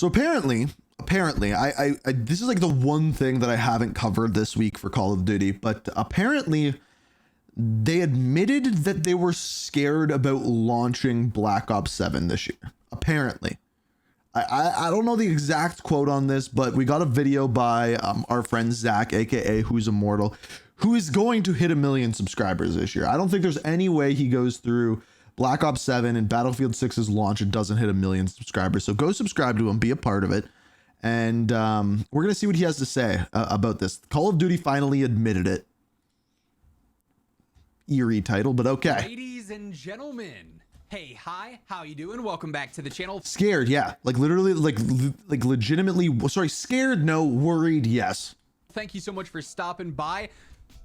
So apparently, I this is like the one thing that I haven't covered this week for Call of Duty, but apparently they admitted that they were scared about launching Black Ops 7 this year. Apparently. I don't know the exact quote on this, but we got a video by our friend Zach, aka Who's Immortal, who is going to hit 1 million subscribers this year. I don't think there's any way he goes through Black Ops 7 and Battlefield 6's launch and doesn't hit 1 million subscribers. So go subscribe to him, be a part of it. And we're going to see what he has to say about this. Call of Duty finally admitted it. Eerie title, but okay. Ladies and gentlemen, hey, hi, how you doing? Welcome back to the channel. Scared, yeah. Like literally, like legitimately, sorry, scared, no, worried, yes. Thank you so much for stopping by.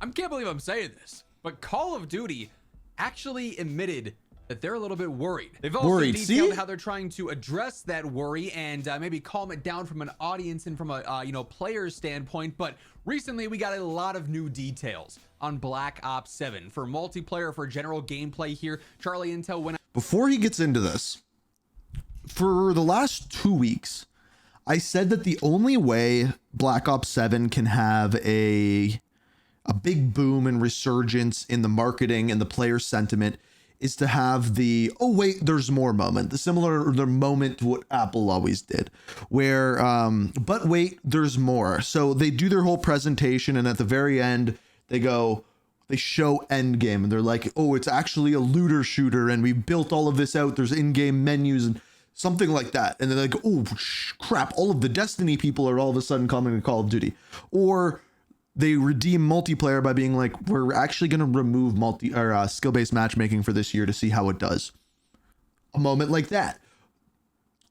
I can't believe I'm saying this, but Call of Duty actually admitted that they're a little bit worried. They've also detailed how they're trying to address that worry and maybe calm it down from an audience and from a player standpoint. But recently we got a lot of new details on Black Ops 7 for multiplayer, for general gameplay here. Charlie Intel went. Before he gets into this, for the last 2 weeks, I said that the only way Black Ops 7 can have a big boom and resurgence in the marketing and the player sentiment is to have the, oh wait, there's more moment, the moment to what Apple always did, where, but wait, there's more. So they do their whole presentation, and at the very end, they show endgame, and they're like, oh, it's actually a looter shooter, and we built all of this out. There's in-game menus and something like that. And they're like, oh crap, all of the Destiny people are all of a sudden coming to Call of Duty. Or they redeem multiplayer by being like, we're actually going to remove skill-based matchmaking for this year to see how it does. A moment like that.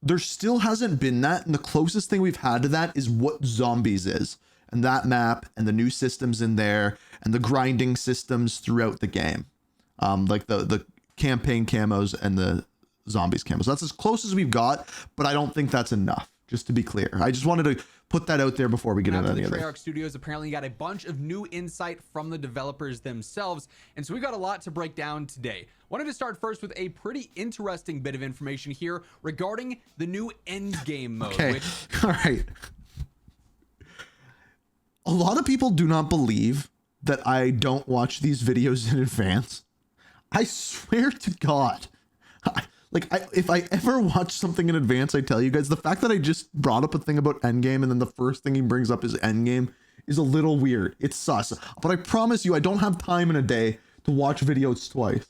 There still hasn't been that, and the closest thing we've had to that is what Zombies is, and that map and the new systems in there and the grinding systems throughout the game, like the campaign camos and the Zombies camos. That's as close as we've got, but I don't think that's enough, just to be clear. I just wanted to put that out there before we get into any of it. Treyarch Studios apparently got a bunch of new insight from the developers themselves, and so we got a lot to break down today. Wanted to start first with a pretty interesting bit of information here regarding the new endgame mode. Okay, all right. A lot of people do not believe that I don't watch these videos in advance. I swear to God, if I ever watch something in advance, I tell you guys, the fact that I just brought up a thing about endgame and then the first thing he brings up is endgame is a little weird. It's sus. But I promise you, I don't have time in a day to watch videos twice.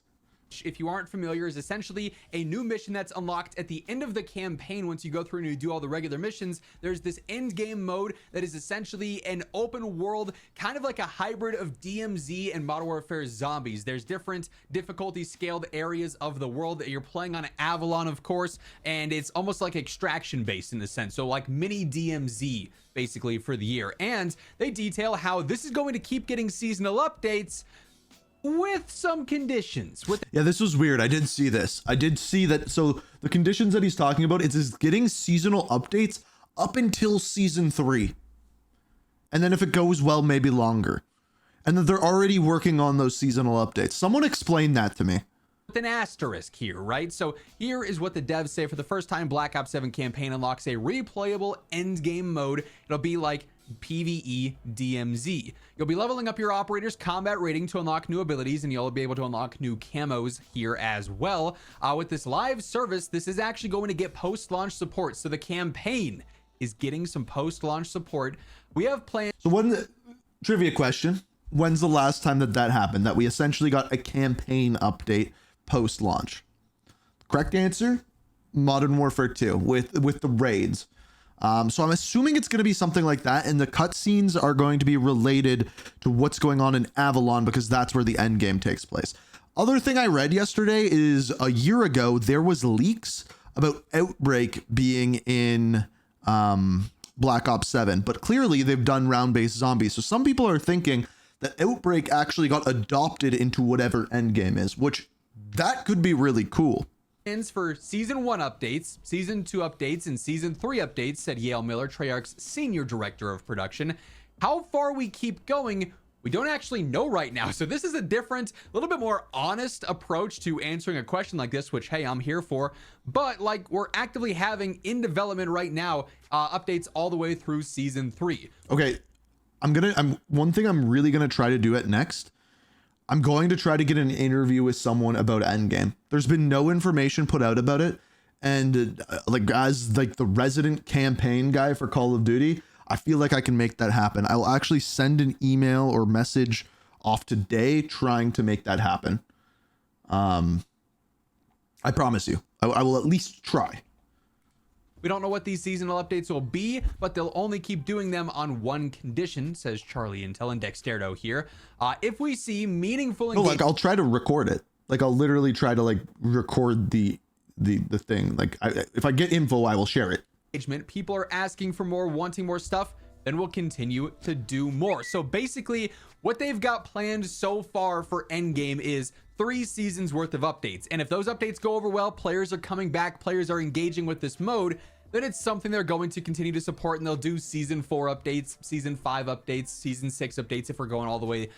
If you aren't familiar, is essentially a new mission that's unlocked at the end of the campaign. Once you go through and you do all the regular missions, there's this end game mode that is essentially an open world, kind of like a hybrid of DMZ and Modern Warfare Zombies. There's different difficulty scaled areas of the world that you're playing on Avalon, of course, and it's almost like extraction based in a sense. So like mini DMZ basically for the year. And they detail how this is going to keep getting seasonal updates with some conditions. Yeah, this was weird. I did see this. I did see that. So the conditions that he's talking about is getting seasonal updates up until season 3. And then if it goes well, maybe longer. And then they're already working on those seasonal updates. Someone explain that to me. With an asterisk here, right? So here is what the devs say. For the first time, Black Ops 7 campaign unlocks a replayable endgame mode. It'll be like PvE DMZ. You'll be leveling up your operator's combat rating to unlock new abilities, and you'll be able to unlock new camos here as well. With this live service, this is actually going to get post-launch support. So the campaign is getting some post-launch support. We have plans. So trivia question. When's the last time that happened? That we essentially got a campaign update post-launch? Correct answer, Modern Warfare 2 with the raids. So I'm assuming it's going to be something like that, and the cutscenes are going to be related to what's going on in Avalon because that's where the end game takes place. Other thing I read yesterday is a year ago there was leaks about Outbreak being in Black Ops 7, but clearly they've done round-based zombies. So some people are thinking that Outbreak actually got adopted into whatever endgame is, which that could be really cool. For season 1 updates, season 2 updates, and season 3 updates, said Yale Miller, Treyarch's senior director of production. How far we keep going, We don't actually know right now. So this is a different, a little bit more honest approach to answering a question like this, which, hey, I'm here for. But like, we're actively having in development right now, updates all the way through season 3. Okay. One thing I'm really going to try to do it next. I'm going to try to get an interview with someone about endgame. There's been no information put out about it. And like, as like the resident campaign guy for Call of Duty, I feel like I can make that happen. I will actually send an email or message off today trying to make that happen. I promise you, I will at least try. We don't know what these seasonal updates will be, but they'll only keep doing them on one condition, says Charlie Intel and Dexterdo here. If we see meaningful No, like I'll try to record it. Like I'll literally try to like record the thing. Like if I get info, I will share it. People are asking for more, wanting more stuff, then we'll continue to do more. So basically what they've got planned so far for endgame is 3 seasons worth of updates. And if those updates go over well, players are coming back, players are engaging with this mode, then it's something they're going to continue to support, and they'll do season 4 updates, season 5 updates, season 6 updates if we're going all the way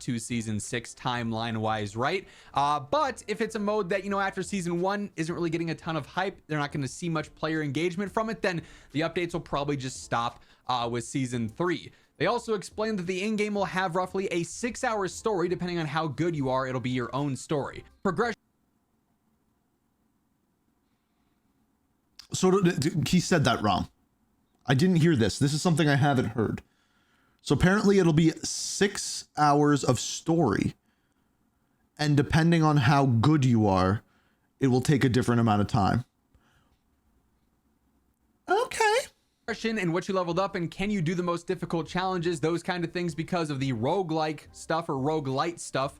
to season 6 timeline wise, right? But if it's a mode that, you know, after season 1 isn't really getting a ton of hype, they're not going to see much player engagement from it, then the updates will probably just stop with season 3. They also explained that the in-game will have roughly a 6-hour story. Depending on how good you are, it'll be your own story. Progression. So he said that wrong. I didn't hear this. This is something I haven't heard. So apparently it'll be 6 hours of story. And depending on how good you are, it will take a different amount of time. Okay. And what you leveled up, and can you do the most difficult challenges, those kind of things, because of the roguelike stuff or roguelite stuff,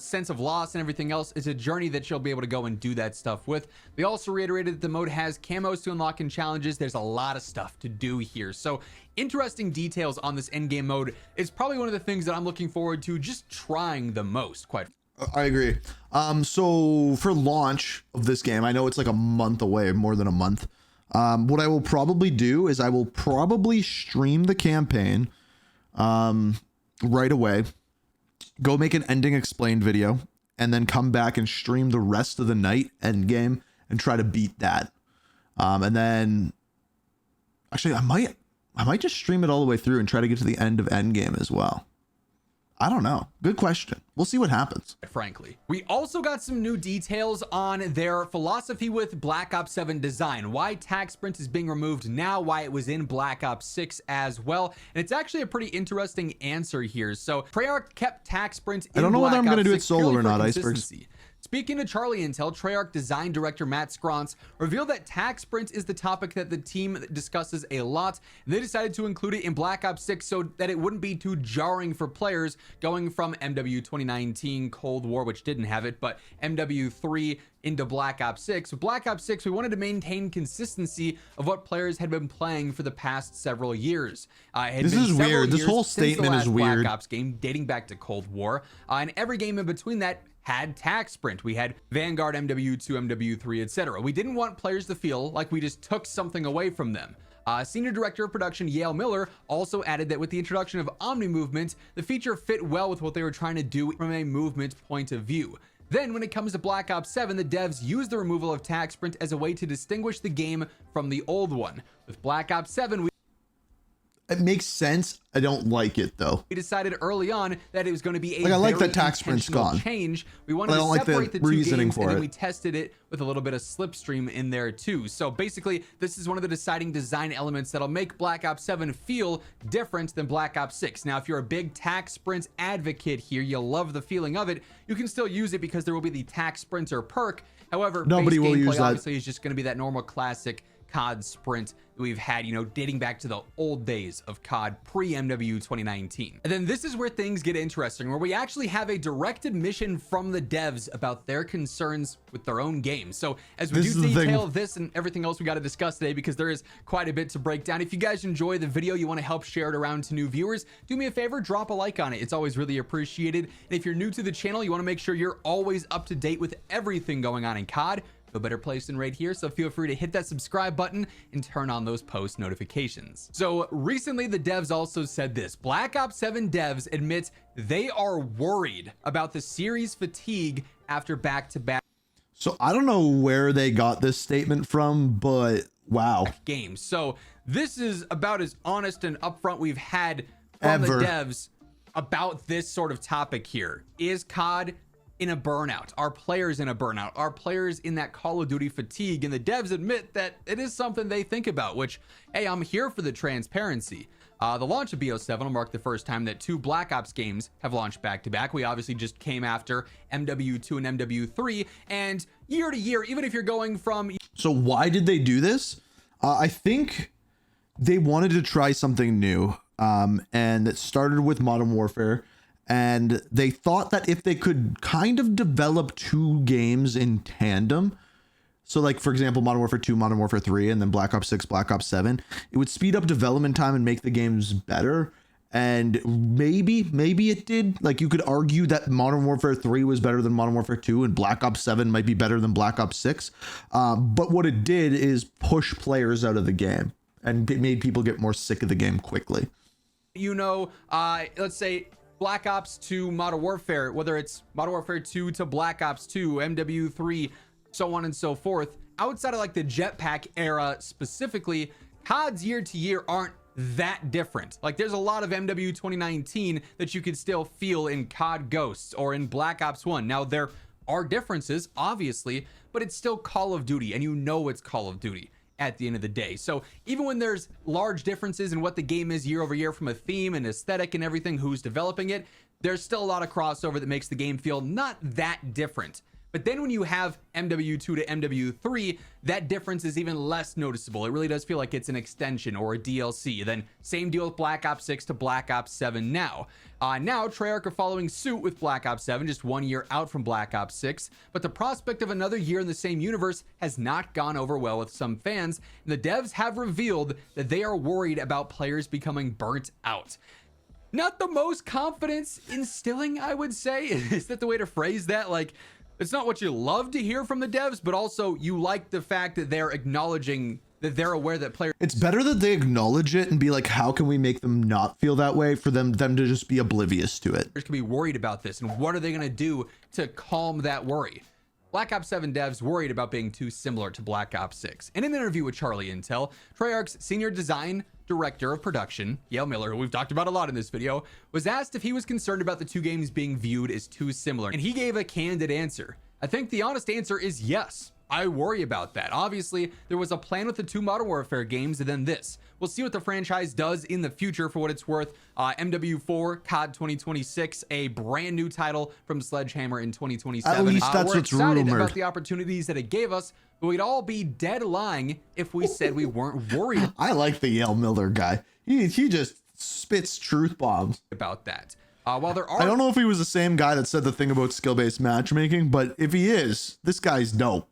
sense of loss and everything else. Is a journey that you'll be able to go and do that stuff with. They also reiterated that the mode has camos to unlock in challenges. There's a lot of stuff to do here, so interesting details on this endgame mode. It's probably one of the things that I'm looking forward to just trying the most. Quite I agree. So for launch of this game, I know it's like a month away, more than a month. What I will probably do is I will probably stream the campaign right away, go make an ending explained video, and then come back and stream the rest of the night end game and try to beat that. And then actually I might just stream it all the way through and try to get to the end of end game as well. I don't know. Good question. We'll see what happens. Frankly, we also got some new details on their philosophy with Black Ops 7 design, why tag sprint is being removed now, why it was in Black Ops 6 as well. And it's actually a pretty interesting answer here. So Treyarch kept tag sprint in I don't know whether I'm going to do it solo or not, Icebergs. Speaking to Charlie Intel, Treyarch design director Matt Scrance revealed that tag sprint is the topic that the team discusses a lot, and they decided to include it in Black Ops 6 so that it wouldn't be too jarring for players going from MW 2019 Cold War, which didn't have it, but MW3 into Black Ops 6. With Black Ops 6, we wanted to maintain consistency of what players had been playing for the past several years. This is weird. This whole statement is weird. Black Ops game dating back to Cold War, and every game in between that had tag sprint. We had Vanguard, MW2, MW3, etc. We didn't want players to feel like we just took something away from them. Senior Director of Production Yale Miller also added that with the introduction of Omni Movement, the feature fit well with what they were trying to do from a movement point of view. Then when it comes to Black Ops 7, the devs used the removal of tag sprint as a way to distinguish the game from the old one. With Black Ops 7, it makes sense. I don't like it though. We decided early on that it was going to be a like, I like that tag sprint's gone. Change. We wanted to separate the two reasoning games, for and then it. we tested it with a little bit of slipstream in there too. So basically, this is one of the deciding design elements that'll make Black Ops 7 feel different than Black Ops 6. Now, if you're a big tag sprint advocate here, you'll love the feeling of it. You can still use it because there will be the tag sprinter perk. However, nobody will use that. Obviously, is just going to be that normal classic COD sprint that we've had, you know, dating back to the old days of COD pre-MW 2019. And then this is where things get interesting, where we actually have a directed mission from the devs about their concerns with their own game. So as we do detail this and everything else we got to discuss today, because there is quite a bit to break down. If you guys enjoy the video, you want to help share it around to new viewers, do me a favor, drop a like on it. It's always really appreciated. And if you're new to the channel, you want to make sure you're always up to date with everything going on in COD, no better place than right here, so feel free to hit that subscribe button and turn on those post notifications. So recently the devs also said this. Black Ops 7 devs admit they are worried about the series fatigue after back-to-back So I don't know where they got this statement from, but wow. games. So this is about as honest and upfront we've had from Ever. the devs about this sort of topic here. Is COD in a burnout? Are players in a burnout? Are players in that Call of Duty fatigue? And the devs admit that it is something they think about, which, hey, I'm here for the transparency. The launch of BO7 will mark the first time that 2 Black Ops games have launched back-to-back. We obviously just came after MW2 and MW3, and year to year, even if you're going from... So why did they do this? I think they wanted to try something new, and it started with Modern Warfare, and they thought that if they could kind of develop 2 games in tandem, so like, for example, Modern Warfare 2, Modern Warfare 3, and then Black Ops 6, Black Ops 7, it would speed up development time and make the games better. And maybe it did. Like, you could argue that Modern Warfare 3 was better than Modern Warfare 2 and Black Ops 7 might be better than Black Ops 6. But what it did is push players out of the game and it made people get more sick of the game quickly. You know, let's say Black Ops to Modern Warfare, whether it's Modern Warfare 2 to Black Ops 2, MW3, so on and so forth. Outside of like the jetpack era specifically, CODs year to year aren't that different. Like, there's a lot of MW 2019 that you could still feel in COD Ghosts or in Black Ops 1. Now, there are differences, obviously, but it's still Call of Duty, and you know it's Call of Duty at the end of the day. So even when there's large differences in what the game is year over year from a theme and aesthetic and everything, who's developing it, there's still a lot of crossover that makes the game feel not that different. But then when you have MW2 to MW3, that difference is even less noticeable. It really does feel like it's an extension or a DLC. Then same deal with Black Ops 6 to Black Ops 7 now. Now Treyarch are following suit with Black Ops 7, just 1 year out from Black Ops 6. But the prospect of another year in the same universe has not gone over well with some fans. And the devs have revealed that they are worried about players becoming burnt out. Not the most confidence instilling, I would say. Is that the way to phrase that? Like, it's not what you love to hear from the devs, but also you like the fact that they're acknowledging that they're aware that players... It's better that they acknowledge it and be like, how can we make them not feel that way, for them to just be oblivious to it. can be worried about this, and what are they going to do to calm that worry? Black Ops 7 devs worried about being too similar to Black Ops 6. In an interview with Charlie Intel, Treyarch's senior design director of production, Yale Miller, who we've talked about a lot in this video, was asked if he was concerned about the 2 games being viewed as too similar, and he gave a candid answer. I think the honest answer is yes. I worry about that. Obviously, there was a plan with the 2 Modern Warfare games and then this. We'll see what the franchise does in the future for what it's worth. MW4, COD 2026, a brand new title from Sledgehammer in 2027. At least that's we're what's excited rumored. about the opportunities that it gave us, but we'd all be dead lying if we said we weren't worried I like the Yale Miller guy. He just spits truth bombs. about that. While there are... I don't know if he was the same guy that said the thing about skill-based matchmaking, but if he is, this guy's dope.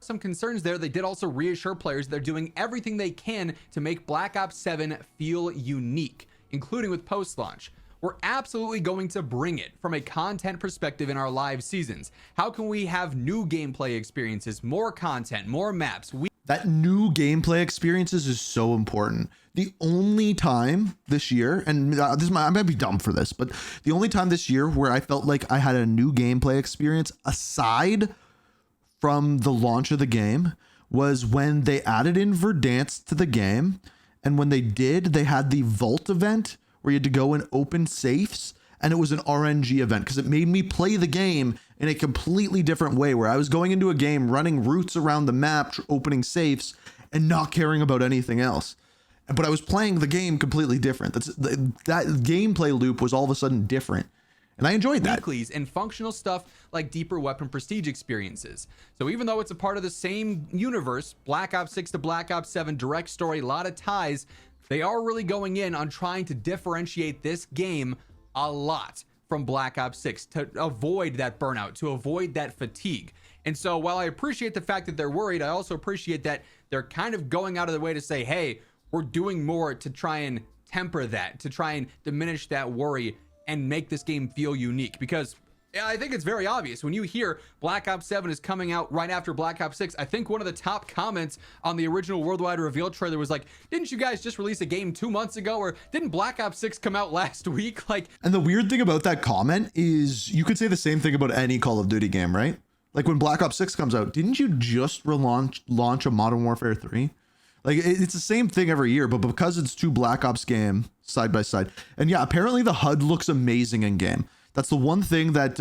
some concerns there, they did also reassure players they're doing everything they can to make Black Ops 7 feel unique, including with post-launch. We're absolutely going to bring it from a content perspective in our live seasons. How can we have new gameplay experiences, more content, more maps? That new gameplay experiences is so important. The only time this year, and I might be dumb for this, but the only time this year where I felt like I had a new gameplay experience aside from the launch of the game was when they added in Verdansk to the game. And when they did, they had the Vault event where you had to go and open safes, and it was an RNG event because it made me play the game in a completely different way, where I was going into a game, running routes around the map, opening safes, and not caring about anything else. But I was playing the game completely different. That gameplay loop was all of a sudden different. And I enjoyed that. Weeklies and functional stuff like deeper weapon prestige experiences. So even though it's a part of the same universe, Black Ops 6 to Black Ops 7, direct story, a lot of ties, they are really going in on trying to differentiate this game a lot from Black Ops 6 to avoid that burnout, to avoid that fatigue. And so while I appreciate the fact that they're worried, I also appreciate that they're kind of going out of the way to say, hey, we're doing more to try and temper that, to try and diminish that worry and make this game feel unique. Because Yeah, I think it's very obvious when you hear Black Ops 7 is coming out right after Black Ops 6. I think one of the top comments on the original worldwide reveal trailer was like, didn't you guys just release a game 2 months ago? Or didn't Black Ops 6 come out last week? Like, and the weird thing about that comment is you could say the same thing about any Call of Duty game, right? Like when Black Ops 6 comes out, didn't you just launch a Modern Warfare 3? Like it's the same thing every year, but because it's two Black Ops game side by side. And yeah, apparently the HUD looks amazing in game. That's the one thing that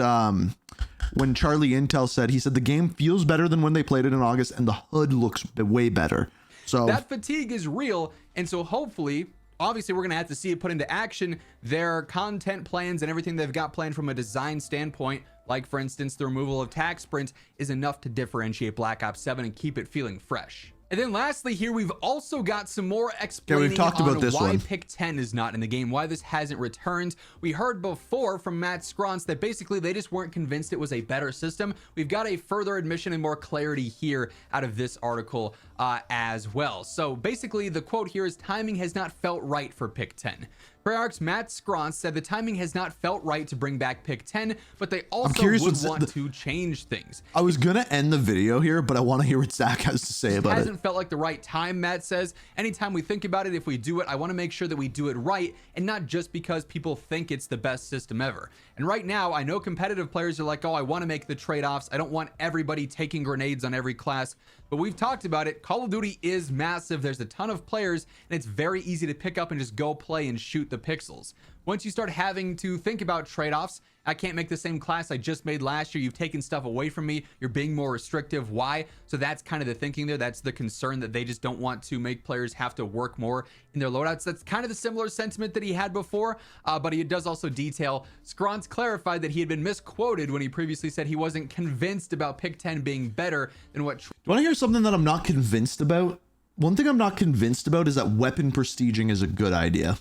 when Charlie Intel said, he said the game feels better than when they played it in August and the HUD looks way better. So that fatigue is real. And so hopefully, obviously, we're going to have to see it put into action. Their content plans and everything they've got planned from a design standpoint, like for instance, the removal of tac sprints, is enough to differentiate Black Ops 7 and keep it feeling fresh. And then lastly here, we've also got some more explaining we've talked about this why one. Pick 10 is not in the game, why this hasn't returned. We heard before from Matt Scronce that basically they just weren't convinced it was a better system. We've got a further admission and more clarity here out of this article as well. So basically the quote here is, timing has not felt right for Pick 10. Treyarch's Matt Scronce said the timing has not felt right to bring back Pick 10, but they also would want to change things. I was going to end the video here, but I want to hear what Zach has to say about it. Hasn't felt like the right time, Matt says. Anytime we think about it, if we do it, I want to make sure that we do it right and not just because people think it's the best system ever. And right now, I know competitive players are like, oh, I want to make the trade-offs. I don't want everybody taking grenades on every class. But we've talked about it. Call of Duty is massive. There's a ton of players, and it's very easy to pick up and just go play and shoot the pixels. Once you start having to think about trade-offs, I can't make the same class I just made last year. You've taken stuff away from me. You're being more restrictive. Why? So that's kind of the thinking there. That's the concern, that they just don't want to make players have to work more in their loadouts. That's kind of the similar sentiment that he had before, but he does also detail. Scronce clarified that he had been misquoted when he previously said he wasn't convinced about Pick 10 being better than what... Do you want to hear something that I'm not convinced about? One thing I'm not convinced about is that weapon prestiging is a good idea.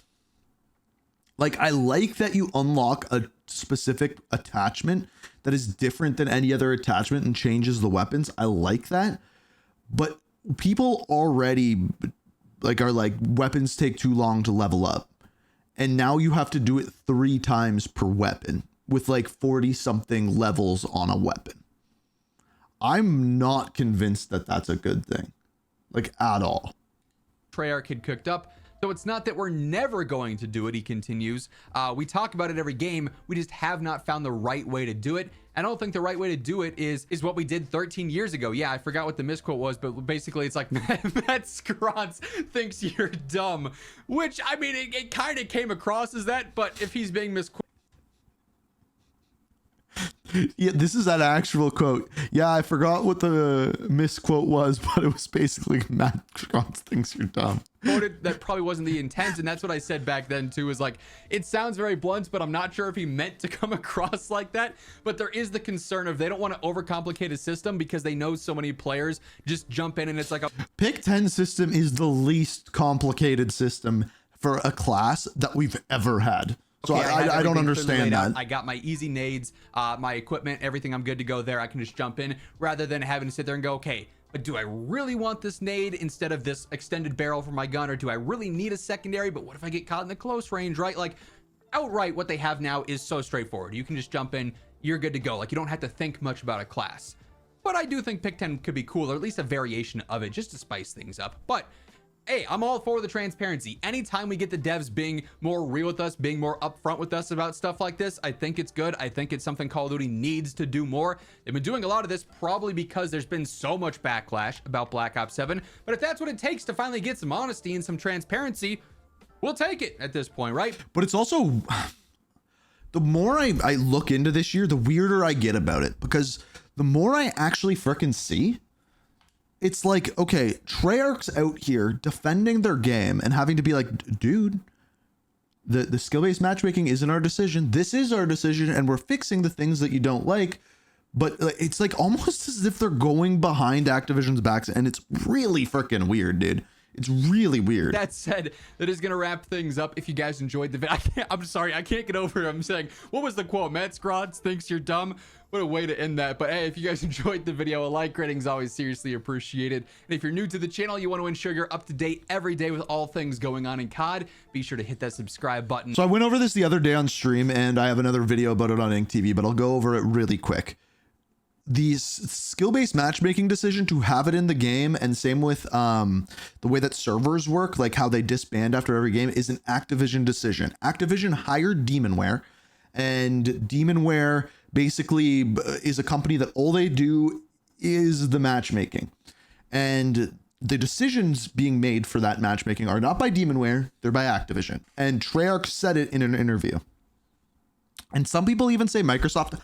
Like, I like that you unlock a specific attachment that is different than any other attachment and changes the weapons. I like that. But people already are like, weapons take too long to level up. And now you have to do it 3 times per weapon with like 40 something levels on a weapon. I'm not convinced that that's a good thing, like, at all. Treyarch had cooked up. So it's not that we're never going to do it, he continues. We talk about it every game. We just have not found the right way to do it. I don't think the right way to do it is what we did 13 years ago. Yeah, I forgot what the misquote was, but basically it's like, Matt Scronce thinks you're dumb, which, I mean, it kind of came across as that, but if he's being misquoted. Yeah, this is an actual quote. Yeah, I forgot what the misquote was, but it was basically, Matt Scronce thinks you're dumb. Quoted, that probably wasn't the intent, and that's what I said back then too, is like, it sounds very blunt, but I'm not sure if he meant to come across like that. But there is the concern of they don't want to overcomplicate a system because they know so many players just jump in and it's like a Pick 10 system is the least complicated system for a class that we've ever had. So okay, I don't understand that. I got my easy nades, my equipment, everything. I'm good to go there. I can just jump in rather than having to sit there and go, okay, but do I really want this nade instead of this extended barrel for my gun? Or do I really need a secondary? But what if I get caught in the close range, right? Like, outright, what they have now is so straightforward. You can just jump in, you're good to go. Like, you don't have to think much about a class. But I do think Pick 10 could be cool, or at least a variation of it, just to spice things up. But hey, I'm all for the transparency. Anytime we get the devs being more real with us, being more upfront with us about stuff like this, I think it's good. I think it's something Call of Duty needs to do more. They've been doing a lot of this probably because there's been so much backlash about Black Ops 7. But if that's what it takes to finally get some honesty and some transparency, we'll take it at this point, right? But it's also, the more I look into this year, the weirder I get about it. Because the more I actually frickin' see, it's like, okay, Treyarch's out here defending their game and having to be like, dude, the skill-based matchmaking isn't our decision. This is our decision, and we're fixing the things that you don't like. But it's like almost as if they're going behind Activision's backs, and it's really freaking weird, dude. It's really weird. That said, that is gonna wrap things up. If you guys enjoyed the video, I'm sorry, I can't get over it. I'm saying, what was the quote? Matt Scrods thinks you're dumb. What a way to end that. But hey, if you guys enjoyed the video, a like rating is always seriously appreciated. And if you're new to the channel, you want to ensure you're up to date every day with all things going on in COD, be sure to hit that subscribe button. So I went over this the other day on stream, and I have another video about it on Ink TV, but I'll go over it really quick. The skill-based matchmaking decision to have it in the game, and same with the way that servers work, like how they disband after every game, is an Activision decision. Activision hired Demonware, and Demonware basically is a company that all they do is the matchmaking. And the decisions being made for that matchmaking are not by Demonware, they're by Activision. And Treyarch said it in an interview. And some people even say Microsoft,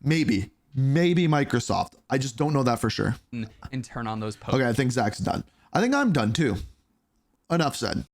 maybe Microsoft. I just don't know that for sure. And turn on those posts. Okay, I think Zach's done. I think I'm done too. Enough said.